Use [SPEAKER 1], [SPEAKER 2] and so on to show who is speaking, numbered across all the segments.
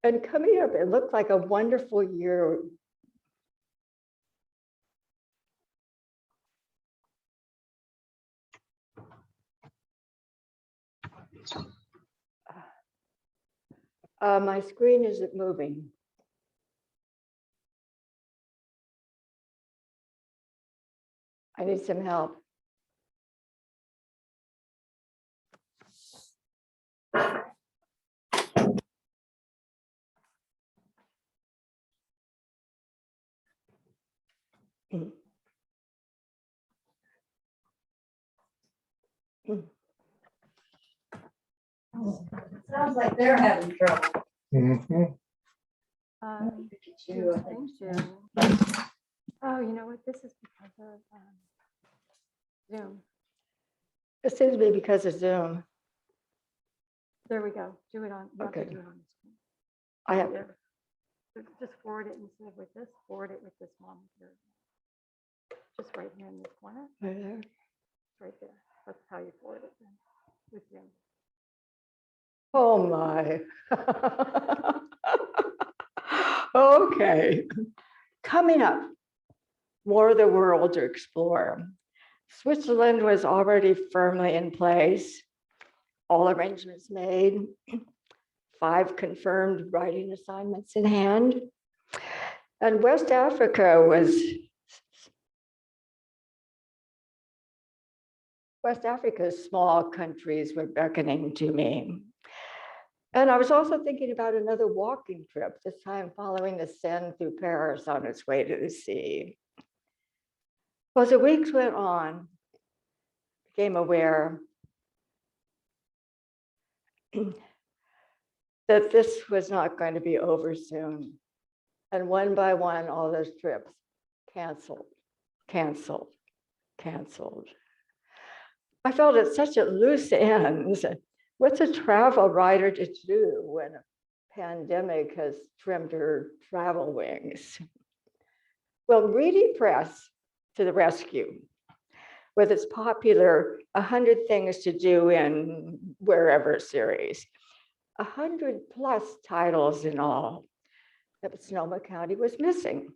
[SPEAKER 1] And coming up, it looked like a wonderful year. My screen isn't moving. I need some help.
[SPEAKER 2] Sounds like they're having trouble.
[SPEAKER 3] Mhm.
[SPEAKER 4] Thank you. Oh, you know what? This is because of Zoom.
[SPEAKER 1] It seems to be because of Zoom.
[SPEAKER 4] There we go. Do it on. You have to
[SPEAKER 1] Okay.
[SPEAKER 4] do it on the screen.
[SPEAKER 1] I have,
[SPEAKER 4] There. Just forward it instead of with this. Forward it with this one here. Just right here in this corner.
[SPEAKER 1] right there.
[SPEAKER 4] Right there. That's how you forward it then, with Zoom.
[SPEAKER 1] Oh my. Okay. Coming up, more of the world to explore. Switzerland was already firmly in place. All arrangements made. 5 confirmed writing assignments in hand. And West Africa's small countries were beckoning to me. And I was also thinking about another walking trip, this time following the Seine through Paris on its way to the sea. Well, as the weeks went on, I became aware that this was not going to be over soon. And one by one, all those trips canceled. I felt at such a loose ends. What's a travel writer to do when a pandemic has trimmed her travel wings? Well, Reedy Press to the rescue with its popular 100 Things to Do in Wherever series. 100+ titles in all that Sonoma County was missing.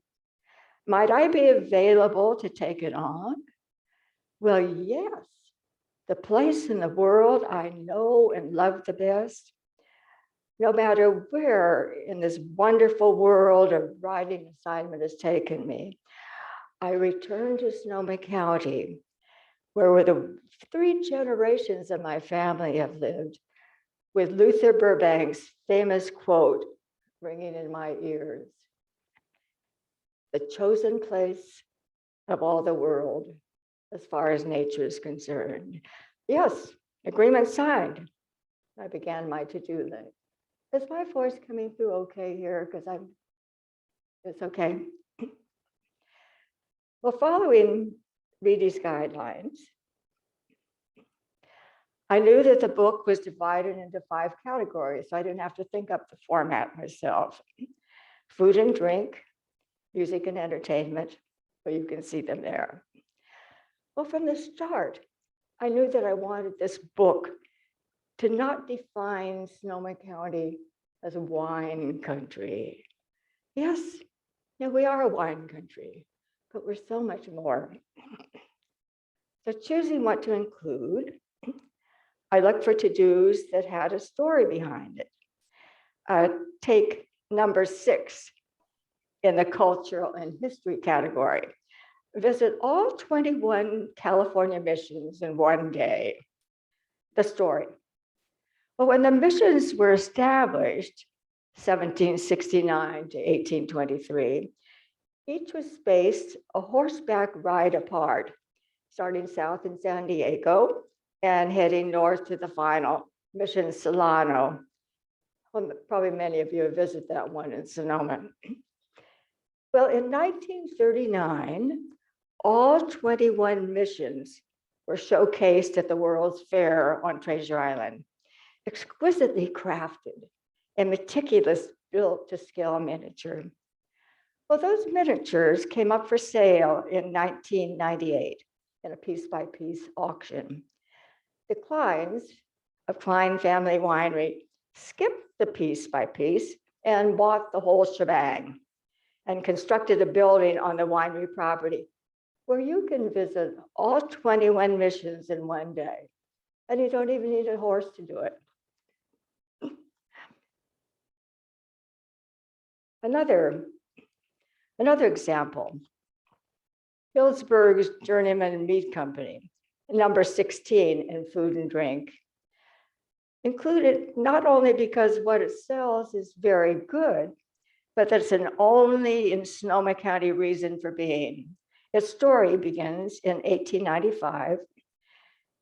[SPEAKER 1] Might I be available to take it on? Well, yes. The place in the world I know and love the best. No matter where in this wonderful world of writing assignment has taken me, I return to Sonoma County, where the 3 generations of my family have lived, with Luther Burbank's famous quote ringing in my ears: "The chosen place of all the world, as far as nature is concerned." Yes, agreement signed. I began my to-do list. Is my voice coming through okay here? Because it's okay. Well, following Reedy's guidelines, I knew that the book was divided into 5 categories, so I didn't have to think up the format myself. Food and drink, music and entertainment, well, you can see them there. Well, from the start, I knew that I wanted this book to not define Sonoma County as a wine country. Yes, yeah, we are a wine country, but we're so much more. So choosing what to include, I looked for to-dos that had a story behind it. Take number 6 in the cultural and history category. Visit all 21 California missions in one day. The story. Well, when the missions were established, 1769 to 1823, each was spaced a horseback ride apart, starting south in San Diego and heading north to the final, Mission Solano. Well, probably many of you have visited that one in Sonoma. Well, in 1939, all 21 missions were showcased at the World's Fair on Treasure Island, exquisitely crafted and meticulous built to scale miniature. Well, those miniatures came up for sale in 1998 in a piece-by-piece auction. The Kleins of Klein Family Winery skipped the piece-by-piece and bought the whole shebang and constructed a building on the winery property where you can visit all 21 missions in one day. And you don't even need a horse to do it. Another example, Hillsburg's Journeyman Meat Company, number 16 in food and drink, included not only because what it sells is very good, but that's an only in Sonoma County reason for being. Its story begins in 1895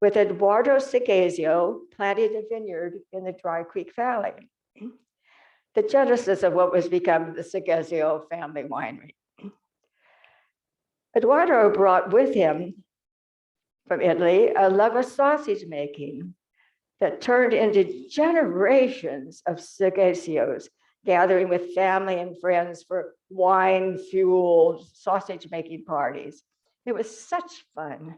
[SPEAKER 1] with Eduardo Segasio planting a vineyard in the Dry Creek Valley, the genesis of what was become the Segasio family winery. Eduardo brought with him from Italy a love of sausage making that turned into generations of Segasios gathering with family and friends for wine-fueled sausage-making parties. It was such fun.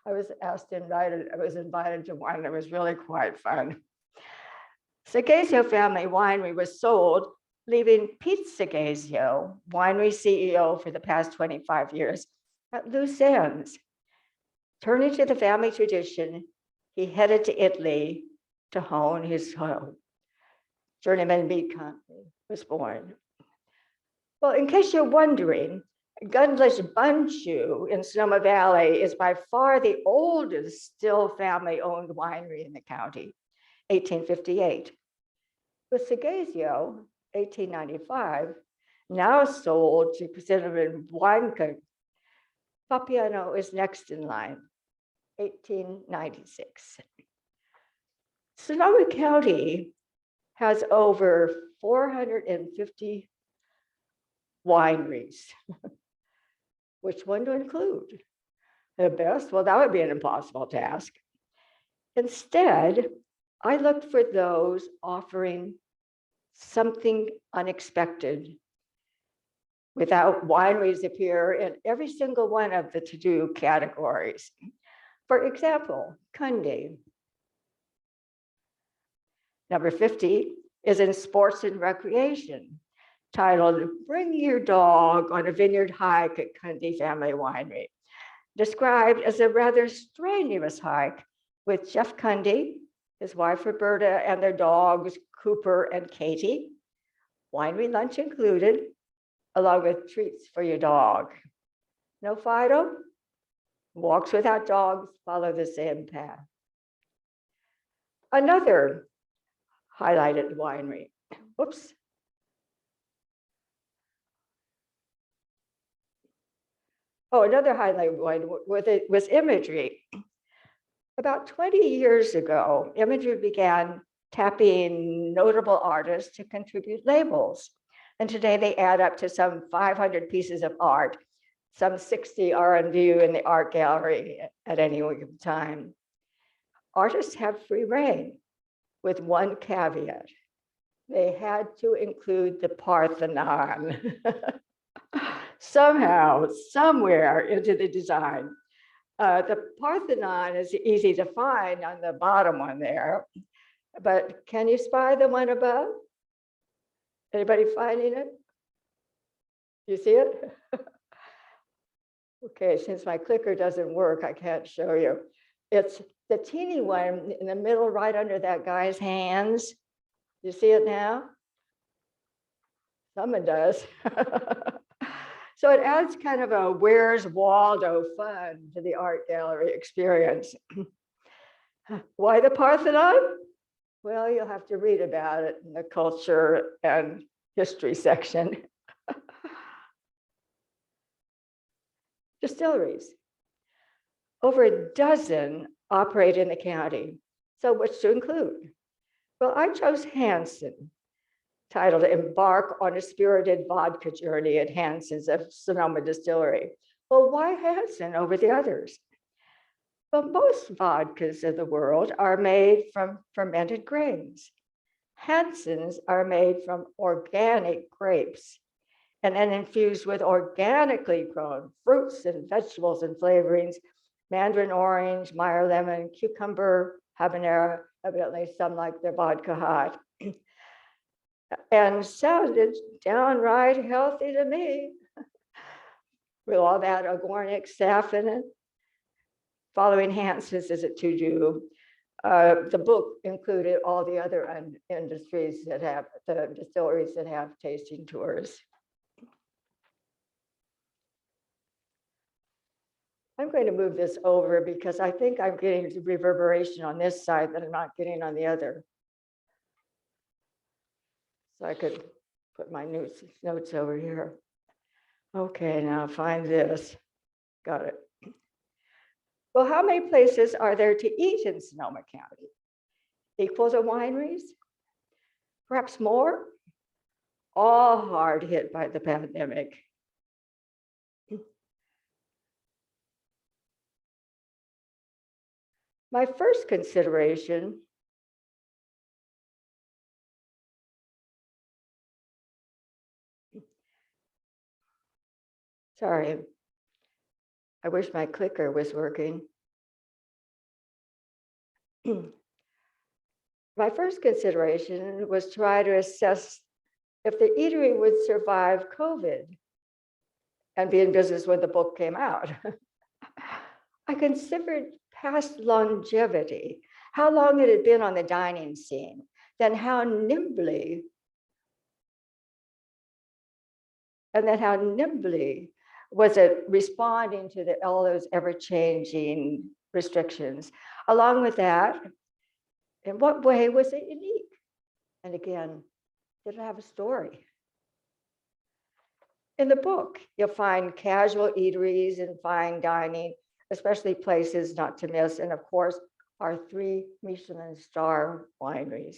[SPEAKER 1] I was invited to one. It was really quite fun. Segasio Family Winery was sold, leaving Pete Segasio, winery CEO for the past 25 years, at loose ends. Turning to the family tradition, he headed to Italy to hone his hoe. Journeyman Meat Company was born. Well, in case you're wondering, Gunlish Bunchu in Sonoma Valley is by far the oldest still family-owned winery in the county, 1858. With Segasio, 1895, now sold to Cinnamon Blanca. Parthenon is next in line, 1896. Sonoma County has over 450 wineries. Which one to include? The best? Well, that would be an impossible task. Instead, I looked for those offering something unexpected. Without wineries appear in every single one of the to-do categories. For example, Kunde. Number 50 is in sports and recreation, titled Bring Your Dog on a Vineyard Hike at Kunde Family Winery, described as a rather strenuous hike with Jeff Kunde, his wife Roberta, and their dogs Cooper and Katie, winery lunch included, along with treats for your dog. No Fido? Walks without dogs follow the same path. Another highlighted winery. Whoops. Oh, another highlight one was imagery. About 20 years ago, Imagery began tapping notable artists to contribute labels. And today they add up to some 500 pieces of art. Some 60 are on view in the art gallery at any given time. Artists have free rein with one caveat. They had to include the Parthenon somehow, somewhere into the design. The Parthenon is easy to find on the bottom one there, but can you spy the one above? Anybody finding it? You see it? Okay, since my clicker doesn't work, I can't show you. It's the teeny one in the middle, right under that guy's hands. You see it now? Someone does. So it adds kind of a Where's Waldo fun to the art gallery experience. Why the Parthenon? Well, you'll have to read about it in the culture and history section. Distilleries. Over a dozen operate in the county. So which to include? Well, I chose Hansen, titled Embark on a Spirited Vodka Journey at Hansen's of Sonoma Distillery. Well, why Hansen over the others? Well, most vodkas of the world are made from fermented grains. Hansen's are made from organic grapes and then infused with organically grown fruits and vegetables and flavorings mandarin orange, Meyer lemon, cucumber, habanero, evidently some like their vodka hot. And sounded downright healthy to me with all that organic stuff in it. Following Hans's is it to do. The book included all the other industries that have, the distilleries that have tasting tours. I'm going to move this over because I think I'm getting reverberation on this side that I'm not getting on the other. So I could put my notes over here. Okay, now find this. Got it. Well, how many places are there to eat in Sonoma County? Equal to wineries? Perhaps more? All hard hit by the pandemic. My first consideration sorry, I wish my clicker was working. My first consideration was to try to assess if the eatery would survive COVID and be in business when the book came out. I considered past longevity, how long it had been on the dining scene, then how nimbly was it responding to all those ever-changing restrictions. Along with that, in what way was it unique? And again, did it have a story? In the book, you'll find casual eateries and fine dining, especially places not to miss, and of course, our 3 Michelin star wineries,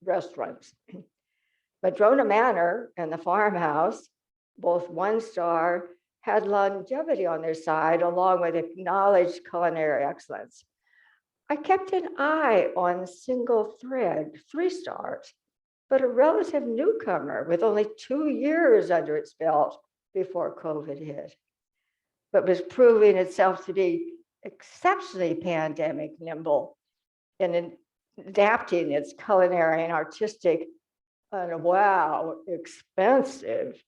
[SPEAKER 1] restaurants. Madrona Manor and the farmhouse, both 1-star, had longevity on their side, along with acknowledged culinary excellence. I kept an eye on Single Thread, 3 stars, but a relative newcomer with only 2 years under its belt before COVID hit, but was proving itself to be exceptionally pandemic nimble in adapting its culinary and artistic and wow, expensive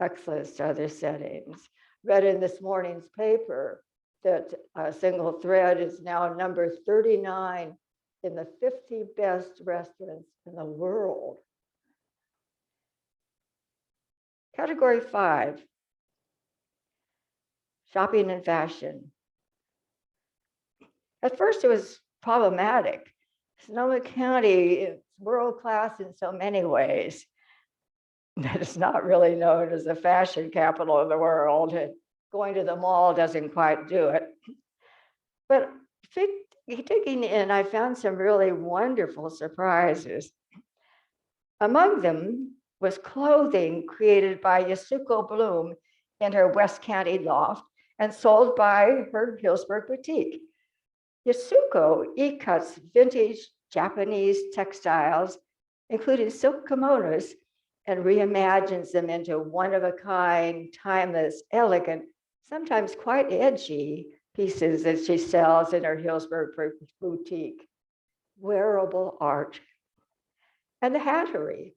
[SPEAKER 1] excellence to other settings. Read in this morning's paper that Single Thread is now number 39 in the 50 best restaurants in the world. Category 5, shopping and fashion. At first it was problematic. Sonoma County is world-class in so many ways. That is not really known as the fashion capital of the world. Going to the mall doesn't quite do it. But digging in, I found some really wonderful surprises. Among them was clothing created by Yasuko Bloom in her West County loft and sold by her Hillsburg boutique. Yasuko e-cuts vintage Japanese textiles, including silk kimonos, and reimagines them into one-of-a-kind, timeless, elegant, sometimes quite edgy pieces that she sells in her Hillsburg boutique. Wearable art. And the hattery.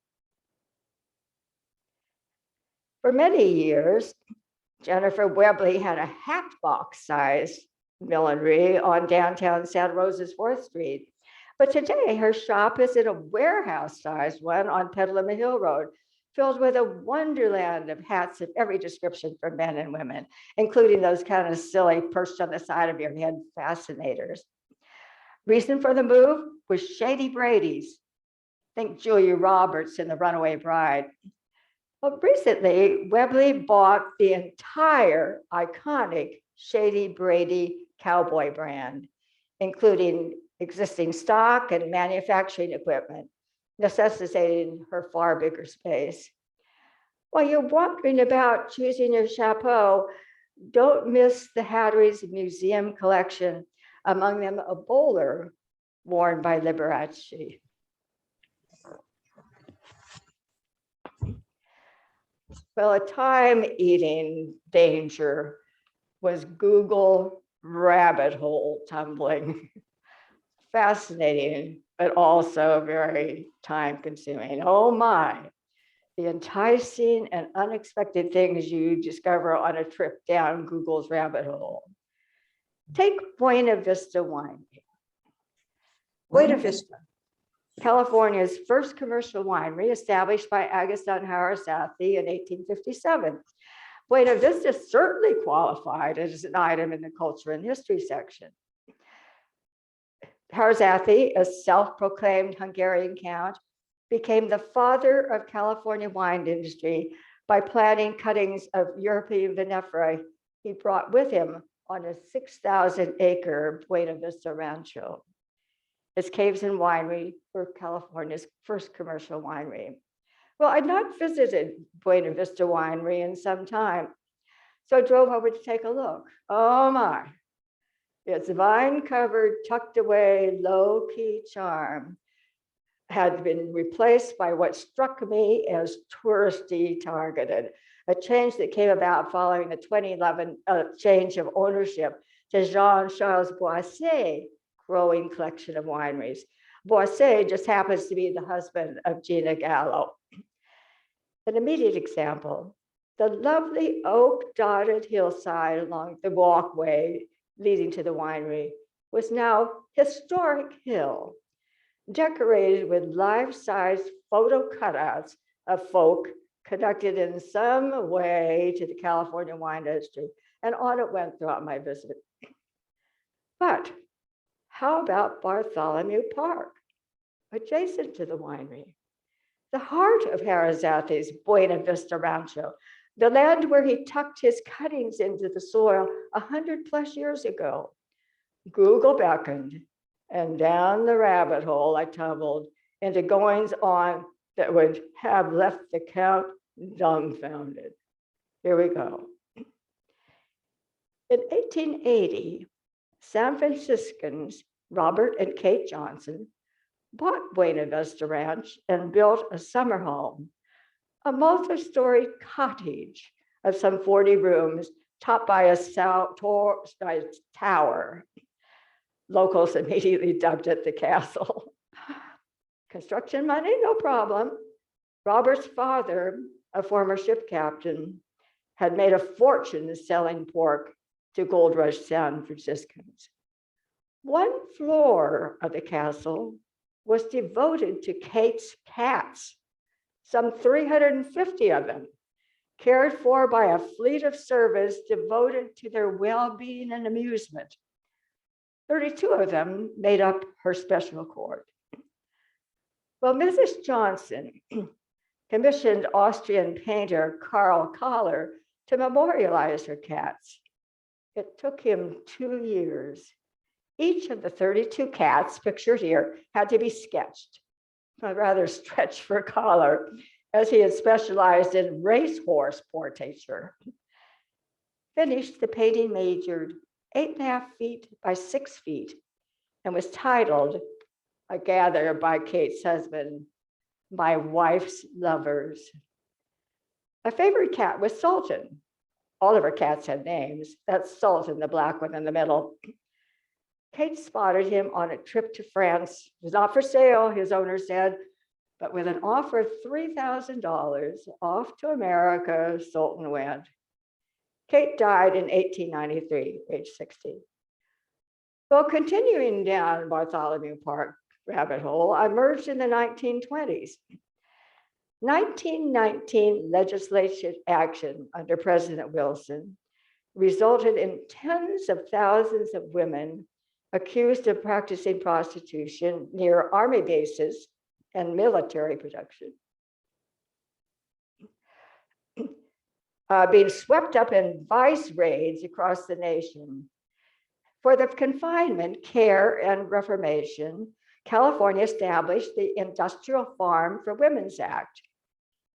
[SPEAKER 1] For many years, Jennifer Webley had a hat box size millinery on downtown Santa Rosa's 4th Street. But today her shop is in a warehouse-sized one on Petaluma Hill Road, filled with a wonderland of hats of every description for men and women, including those kind of silly perched on the side of your head fascinators. Reason for the move was Shady Brady's. Think Julia Roberts in The Runaway Bride. Well, recently, Webley bought the entire iconic Shady Brady cowboy brand, including existing stock and manufacturing equipment, necessitating her far bigger space. While you're wondering about choosing your chapeau, don't miss the Hattery's museum collection, among them a bowler worn by Liberace. Well, a time-eating danger was Google rabbit hole tumbling. Fascinating, but also very time consuming. Oh my, the enticing and unexpected things you discover on a trip down Google's rabbit hole. Take Buena Vista Winery. Buena Vista, California's first commercial winery, established by Agustin Harasathi in 1857. Buena Vista certainly qualified as an item in the culture and history section. Harasathi, a self-proclaimed Hungarian count, became the father of California wine industry by planting cuttings of European vinifera he brought with him on a 6,000-acre Buena Vista rancho. His caves and winery were California's first commercial winery. Well, I'd not visited Buena Vista Winery in some time, so I drove over to take a look. Oh my, its vine-covered, tucked away, low-key charm had been replaced by what struck me as touristy targeted, a change that came about following the 2011 change of ownership to Jean-Charles Boisset growing collection of wineries. Boisset just happens to be the husband of Gina Gallo. An immediate example, the lovely oak-dotted hillside along the walkway leading to the winery was now historic hill, decorated with life-size photo cutouts of folk connected in some way to the California wine industry. And on it went throughout my visit. But how about Bartholomew Park, adjacent to the winery? The heart of Harazathi's Buena Vista Rancho, the land where he tucked his cuttings into the soil 100+ years ago. Google beckoned, and down the rabbit hole I tumbled into goings on that would have left the count dumbfounded. Here we go. In 1880, San Franciscans Robert and Kate Johnson bought Buena Vista Ranch and built a summer home, a multi-story cottage of some 40 rooms topped by a tower. Locals immediately dubbed it the castle. Construction money, no problem. Robert's father, a former ship captain, had made a fortune selling pork to gold rush San Franciscans. One floor of the castle was devoted to Kate's cats, some 350 of them, cared for by a fleet of servants devoted to their well-being and amusement. 32 of them made up her special court. Well, Mrs. Johnson commissioned Austrian painter Karl Kahler to memorialize her cats. It took him 2 years. Each of the 32 cats pictured here had to be sketched, a rather stretch for Kahler, as he had specialized in racehorse portraiture. Finished, the painting measured 8.5 feet by 6 feet and was titled, I gather by Kate's husband, My Wife's Lovers. My favorite cat was Sultan. All of her cats had names. That's Sultan, the black one in the middle. Kate spotted him on a trip to France. It was not for sale, his owner said, but with an offer of $3,000 off to America, Sultan went. Kate died in 1893, age 60. Well, continuing down Bartholomew Park rabbit hole, I emerged in the 1920s. 1919 legislative action under President Wilson resulted in tens of thousands of women accused of practicing prostitution near army bases and military production, being swept up in vice raids across the nation. For the confinement, care, and reformation, California established the Industrial Farm for Women's Act.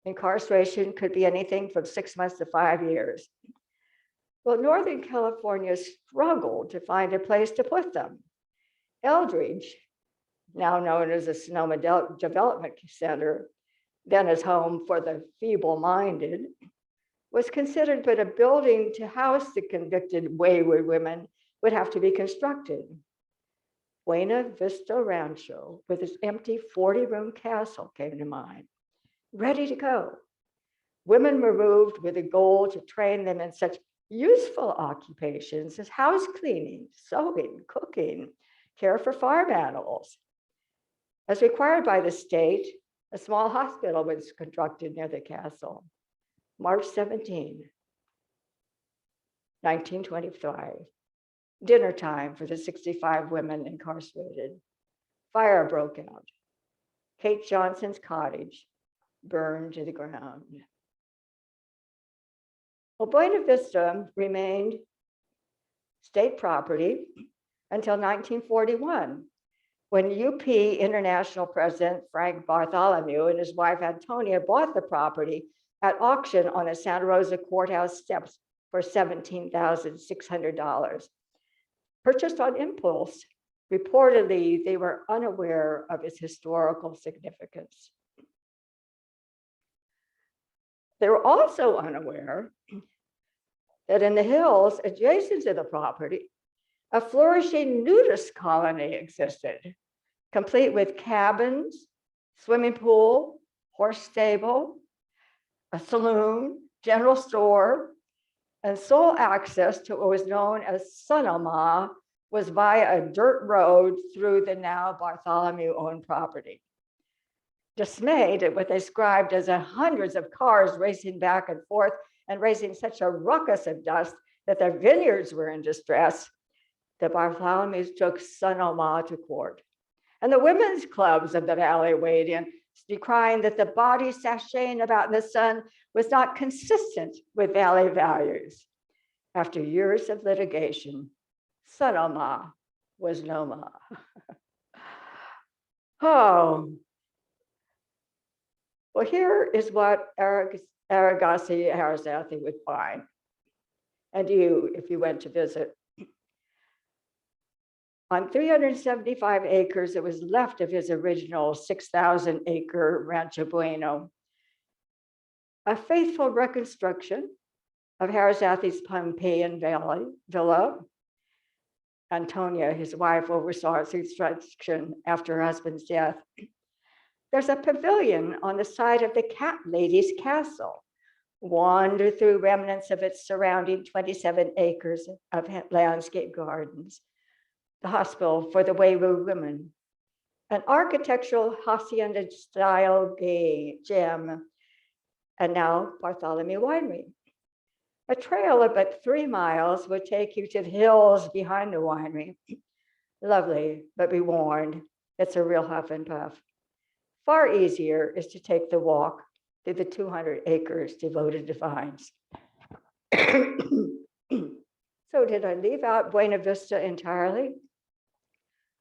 [SPEAKER 1] Incarceration could be anything from 6 months to 5 years. Well, Northern California struggled to find a place to put them. Eldridge, now known as the Sonoma Development Center, then as home for the feeble-minded, was considered but a building to house the convicted wayward women would have to be constructed. Buena Vista Rancho, with its empty 40-room castle, came to mind, ready to go. Women were moved with a goal to train them in such useful occupations as house cleaning, sewing, cooking, care for farm animals. As required by the state, a small hospital was constructed near the castle. March 17, 1925. Dinner time for the 65 women incarcerated. Fire broke out. Kate Johnson's cottage burned to the ground. Well, Buena Vista remained state property until 1941, when UP International President Frank Bartholomew and his wife Antonia bought the property at auction on the Santa Rosa courthouse steps for $17,600. Purchased on impulse, reportedly they were unaware of its historical significance. They were also unaware that in the hills adjacent to the property, a flourishing nudist colony existed, complete with cabins, swimming pool, horse stable, a saloon, general store, and sole access to what was known as Sonoma was via a dirt road through the now Bartholomew-owned property. Dismayed at what they described as hundreds of cars racing back and forth and raising such a ruckus of dust that their vineyards were in distress, the Bartholomews took Sonoma to court. And the women's clubs of the valley weighed in, decrying that the body sashaying about in the sun was not consistent with valley values. After years of litigation, Sonoma was no more. Oh, well, here is what Argosy Harasathi would find, and you, if you went to visit. On 375 acres that was left of his original 6,000-acre Rancho Bueno, a faithful reconstruction of Harasathi's Pompeian villa. Antonia, his wife, oversaw its construction after her husband's death. There's a pavilion on the side of the Cat Lady's castle. Wander through remnants of its surrounding 27 acres of landscape gardens. The hospital for the Wewu women, an architectural hacienda-style gem, and now Bartholomew Winery. A trail of about 3 miles would take you to the hills behind the winery. Lovely, but be warned, it's a real huff and puff. Far easier is to take the walk through the 200 acres devoted to vines. So did I leave out Buena Vista entirely?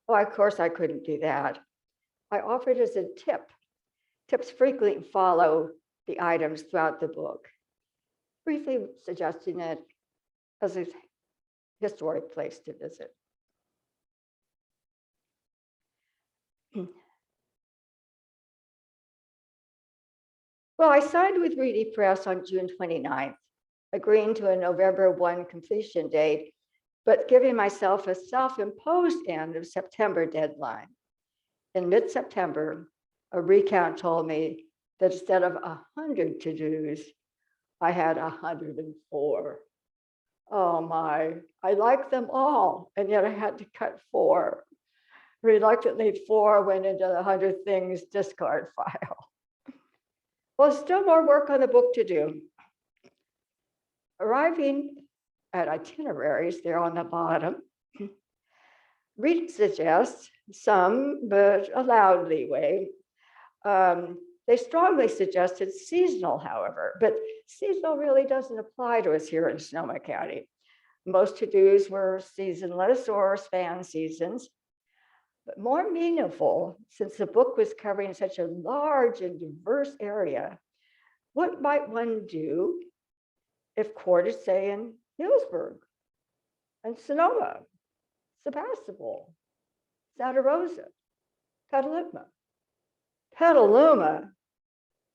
[SPEAKER 1] Oh, of course I couldn't do that. I offered as a tip. Tips frequently follow the items throughout the book, briefly suggesting it as a historic place to visit. Well, I signed with Reedy Press on June 29th, agreeing to a November 1 completion date, but giving myself a self-imposed end of September deadline. In mid-September, a recount told me that instead of 100 to-dos, I had 104. Oh my, I liked them all, and yet I had to cut 4. Reluctantly, 4 went into the 100 things discard file. Well, still more work on the book to do. Arriving at itineraries there on the bottom, Reed suggests some, but allowed leeway. They strongly suggested seasonal, however, but seasonal really doesn't apply to us here in Sonoma County. Most to-dos were seasonless or span seasons, but more meaningful, since the book was covering such a large and diverse area. What might one do if court is, say, in Hillsburg and Sonoma, Sebastopol, Santa Rosa, Petaluma? Petaluma,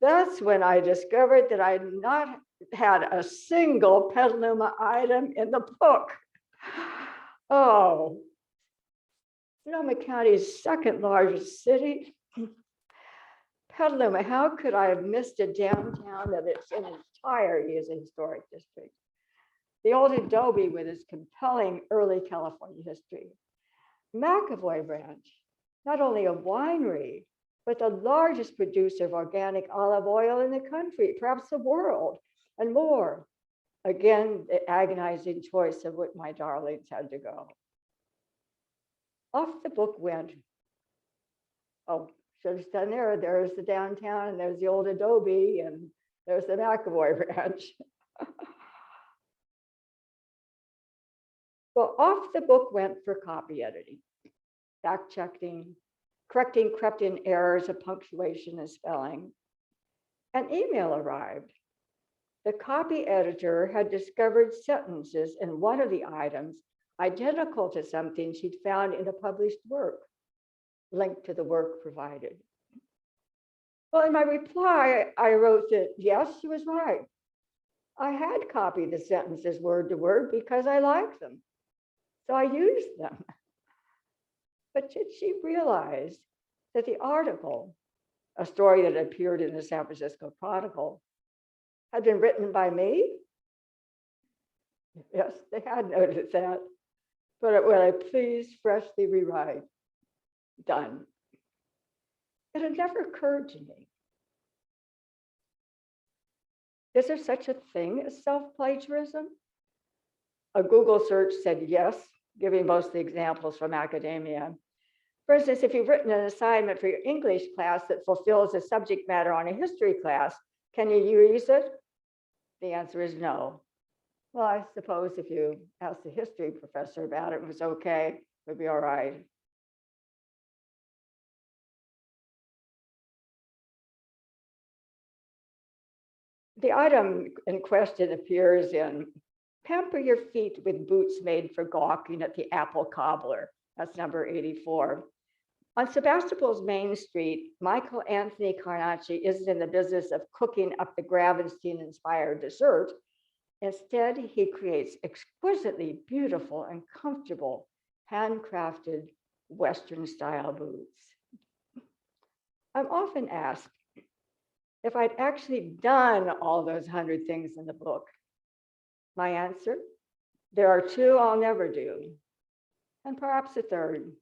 [SPEAKER 1] that's when I discovered that I had not had a single Petaluma item in the book. Oh, Sonoma County's second largest city. Petaluma, how could I have missed a downtown that its entirety is a historic district? The old adobe with its compelling early California history. McAvoy Ranch, not only a winery, but the largest producer of organic olive oil in the country, perhaps the world, and more. Again, the agonizing choice of what my darlings had to go. Off the book went. Oh, should have done there. There's the downtown, and there's the old adobe, and there's the McAvoy Ranch. Well, off the book went for copy editing, fact checking, correcting crept-in errors of punctuation and spelling. An email arrived. The copy editor had discovered sentences in one of the items identical to something she'd found in a published work, linked to the work provided. Well, in my reply, I wrote that, yes, she was right. I had copied the sentences word to word because I liked them. So I used them. But did she realize that the article, a story that appeared in the San Francisco Chronicle, had been written by me? Yes, they had noticed that. But will I please freshly rewrite? Done. It had never occurred to me. Is there such a thing as self-plagiarism? A Google search said yes, giving most of the examples from academia. For instance, if you've written an assignment for your English class that fulfills the subject matter on a history class, can you use it? The answer is no. Well, I suppose if you asked the history professor about it, it was okay, it would be all right. The item in question appears in Pamper Your Feet with Boots Made for Gawking at the Apple Cobbler. That's number 84. On Sebastopol's Main Street, Michael Anthony Carnacci isn't in the business of cooking up the Gravenstein-inspired dessert. Instead, he creates exquisitely beautiful and comfortable handcrafted Western-style boots. I'm often asked if I'd actually done all those 100 things in the book. My answer, there are two I'll never do, and perhaps a third.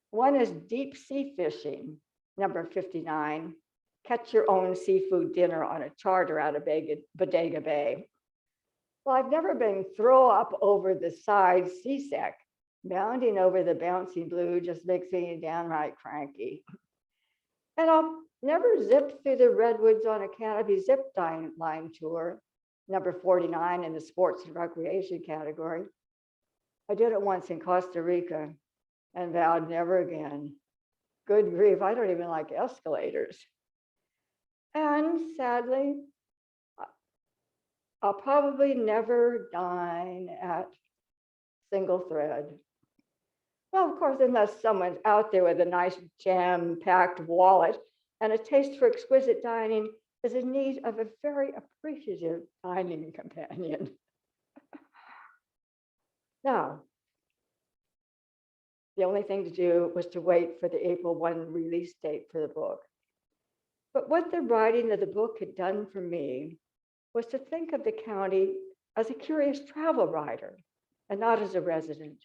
[SPEAKER 1] One is deep sea fishing, number 59, catch your own seafood dinner on a charter out of Bodega Bay. Well, I've never been throw up over the side seasick. Bounding over the bouncing blue just makes me downright cranky. And I'll never zip through the redwoods on a canopy zip line tour, number 49 in the sports and recreation category. I did it once in Costa Rica and vowed never again. Good grief, I don't even like escalators. And sadly, I'll probably never dine at Single Thread. Well, of course, unless someone's out there with a nice jam-packed wallet and a taste for exquisite dining is in need of a very appreciative dining companion. Now, the only thing to do was to wait for the April 1 release date for the book. But what the writing of the book had done for me was to think of the county as a curious travel writer and not as a resident.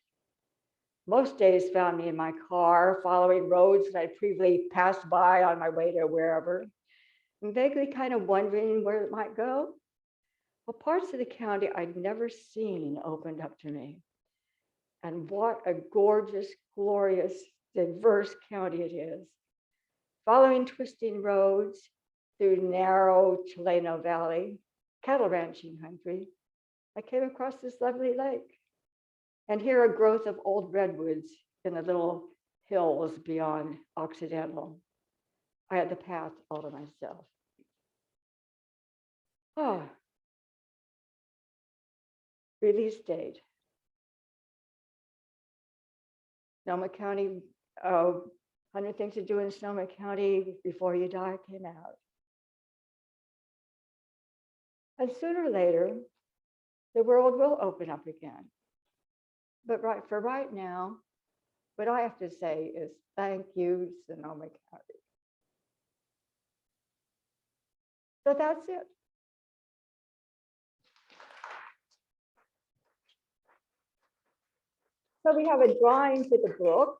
[SPEAKER 1] Most days found me in my car, following roads that I'd previously passed by on my way to wherever, and vaguely kind of wondering where it might go. Well, parts of the county I'd never seen opened up to me. And what a gorgeous, glorious, diverse county it is. Following twisting roads through narrow Chileno Valley, cattle ranching country, I came across this lovely lake. And here a growth of old redwoods in the little hills beyond Occidental. I had the path all to myself. Ah. Release date. Sonoma County, 100 Things to Do in Sonoma County Before You Die came out. And sooner or later, the world will open up again. But for right now, what I have to say is thank you, Sonoma County. So that's it. So we have a drawing to the book.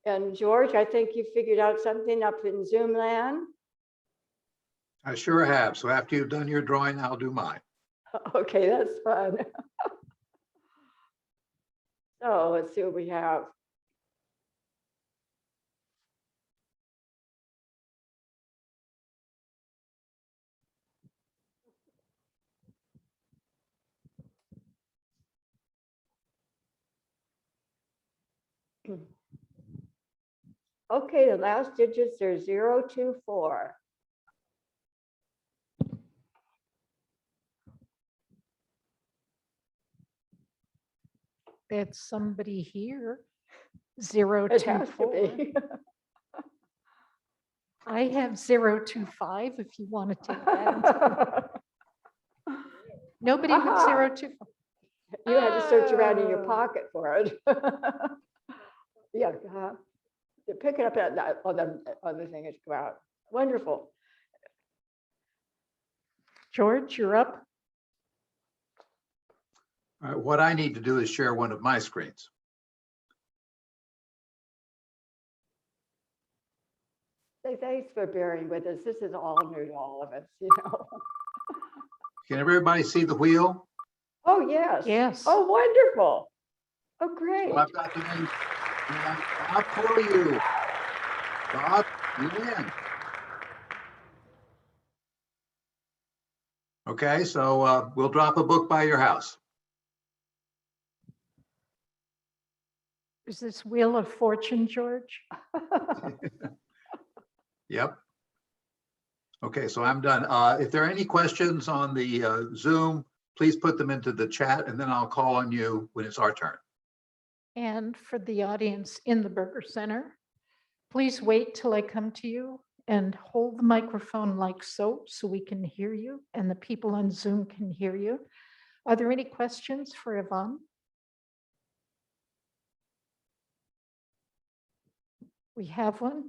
[SPEAKER 1] And George, I think you figured out something up in Zoom land.
[SPEAKER 3] I sure have. So after you've done your drawing, I'll do mine.
[SPEAKER 1] Okay, that's fun. So let's see what we have. Okay, the last digits are 024.
[SPEAKER 5] That's somebody here.
[SPEAKER 1] It has to
[SPEAKER 5] 024.
[SPEAKER 1] be.
[SPEAKER 5] I have 025 if you want to take that. Nobody with
[SPEAKER 1] Aha.
[SPEAKER 5] 025.
[SPEAKER 1] You had to search around in your
[SPEAKER 5] Oh.
[SPEAKER 1] pocket for it. Yeah, pick it up on the thing as you go out. Wonderful.
[SPEAKER 5] George, you're up.
[SPEAKER 3] All right, what I need to do is share one of my screens.
[SPEAKER 1] Say thanks for bearing with us. This is all new to all of us, you know.
[SPEAKER 3] Can everybody see the wheel?
[SPEAKER 1] Oh, yes.
[SPEAKER 5] Yes.
[SPEAKER 1] Oh, wonderful. Oh, great.
[SPEAKER 3] So I've got the name. Bob for you. Bob, you win. Okay, so we'll drop a book by your house.
[SPEAKER 5] Is this Wheel of Fortune, George?
[SPEAKER 3] Yep. Okay, so I'm done. If there are any questions on the Zoom, please put them into the chat and then I'll call on you when it's our turn.
[SPEAKER 5] And for the audience in the Burger Center, please wait till I come to you and hold the microphone like so we can hear you and the people on Zoom can hear you. Are there any questions for Yvonne? We have one.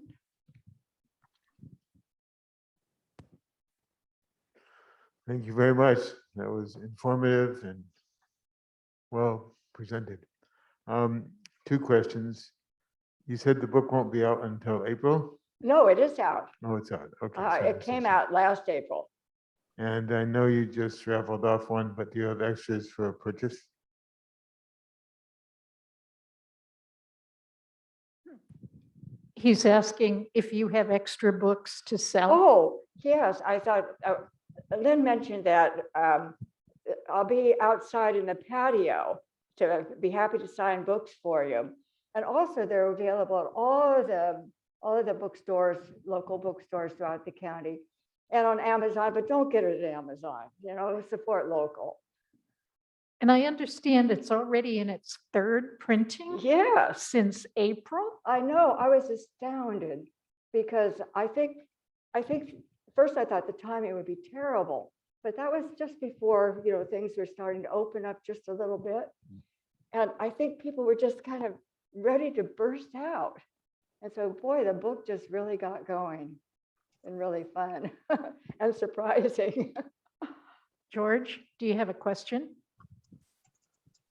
[SPEAKER 6] Thank you very much. That was informative and well presented. Two questions. You said the book won't be out until April?
[SPEAKER 1] No, it is out.
[SPEAKER 6] Oh, it's out. Okay.
[SPEAKER 1] It came out last April.
[SPEAKER 6] And I know you just raffled off one, but do you have extras for purchase?
[SPEAKER 5] He's asking if you have extra books to sell.
[SPEAKER 1] Oh, yes, I thought, Lynn mentioned that I'll be outside in the patio to be happy to sign books for you. And also they're available at all of the bookstores, local bookstores throughout the county and on Amazon, but don't get it at Amazon, you know, support local.
[SPEAKER 5] And I understand it's already in its third printing
[SPEAKER 1] Yes,
[SPEAKER 5] since April.
[SPEAKER 1] I know, I was astounded because I think first I thought the timing would be terrible, but that was just before, you know, things were starting to open up just a little bit. And I think people were just kind of ready to burst out. And so, boy, the book just really got going and really fun and surprising.
[SPEAKER 5] George, do you have a question?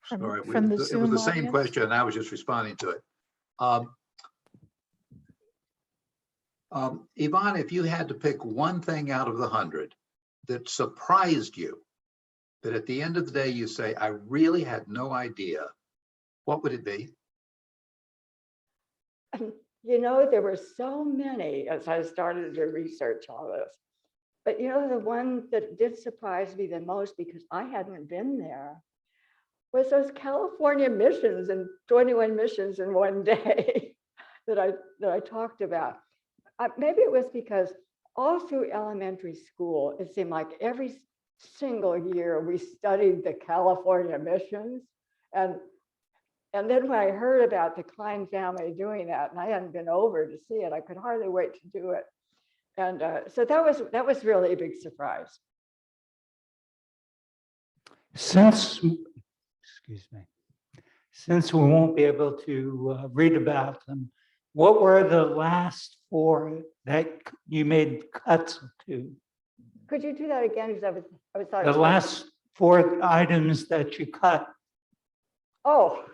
[SPEAKER 3] Sorry,
[SPEAKER 5] From the
[SPEAKER 3] it was
[SPEAKER 5] Zoom
[SPEAKER 3] the same
[SPEAKER 5] audience?
[SPEAKER 3] question and I was just responding to it. Yvonne, if you had to pick one thing out of the 100 that surprised you, that at the end of the day you say, I really had no idea, what would it be?
[SPEAKER 1] You know, there were so many as I started to research all this. But you know, the one that did surprise me the most because I hadn't been there was those California missions and 21 missions in one day that I talked about. Maybe it was because all through elementary school, it seemed like every single year we studied the California missions. And then when I heard about the Klein family doing that, and I hadn't been over to see it, I could hardly wait to do it. And so that was really a big surprise.
[SPEAKER 7] Since since we won't be able to read about them, what were the last 4 that you made cuts to?
[SPEAKER 1] Could you do that again? Because I was thought. it
[SPEAKER 7] The
[SPEAKER 1] was-
[SPEAKER 7] last 4 items that you cut?
[SPEAKER 1] Oh.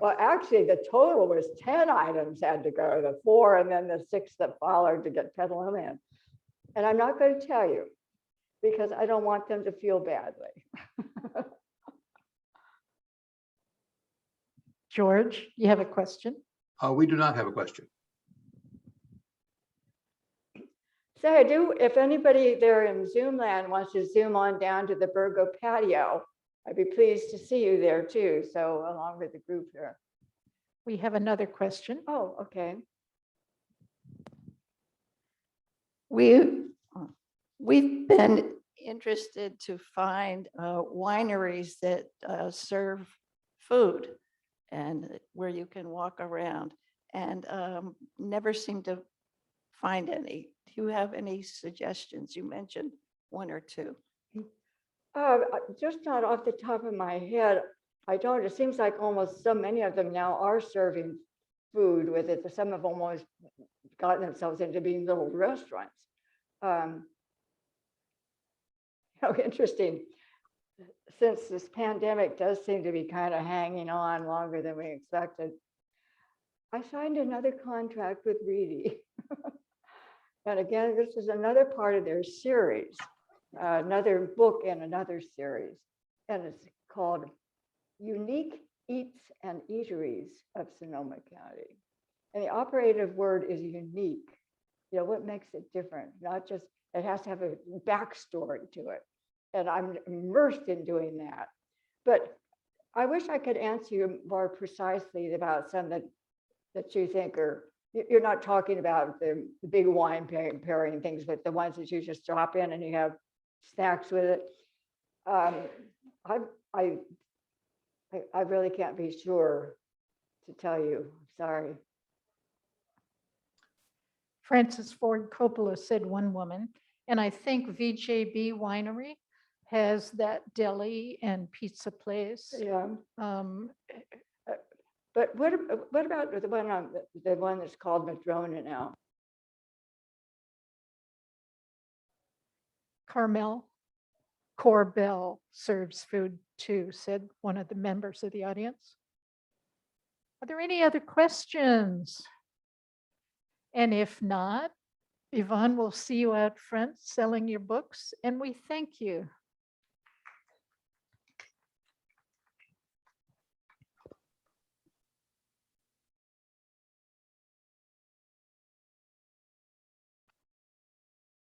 [SPEAKER 1] Well, actually, the total was 10 items had to go, the 4 and then the 6 that followed to get Petaluma in. And I'm not going to tell you because I don't want them to feel badly.
[SPEAKER 5] George, you have a question?
[SPEAKER 3] We do not have a question.
[SPEAKER 1] So I do, if anybody there in Zoom land wants to zoom on down to the Burgo patio, I'd be pleased to see you there too. So along with the group here.
[SPEAKER 5] We have another question.
[SPEAKER 1] Oh, okay.
[SPEAKER 8] We've been interested to find wineries that serve food and where you can walk around and never seem to find any. Do you have any suggestions? You mentioned 1 or 2.
[SPEAKER 1] Just not off the top of my head. I don't, it seems like almost so many of them now are serving food with it. Some have almost gotten themselves into being little restaurants. Interesting. Since this pandemic does seem to be kind of hanging on longer than we expected, I signed another contract with Reedy. And again, this is another part of their series, another book in another series. And it's called Unique Eats and Eateries of Sonoma County. And the operative word is unique. You know, what makes it different? Not just, it has to have a backstory to it. And I'm immersed in doing that. But I wish I could answer you more precisely about some that you think are, you're not talking about the big wine pairing things, but the ones that you just drop in and you have snacks with it. I really can't be sure to tell you, sorry.
[SPEAKER 5] Francis Ford Coppola said one woman, and I think VJB Winery has that deli and pizza place.
[SPEAKER 1] Yeah.
[SPEAKER 5] Um,
[SPEAKER 1] But what about the one that's called Madrona now?
[SPEAKER 5] Carmel Corbell serves food too, said one of the members of the audience. Are there any other questions? And if not, Yvonne will see you out front selling your books, and we thank you.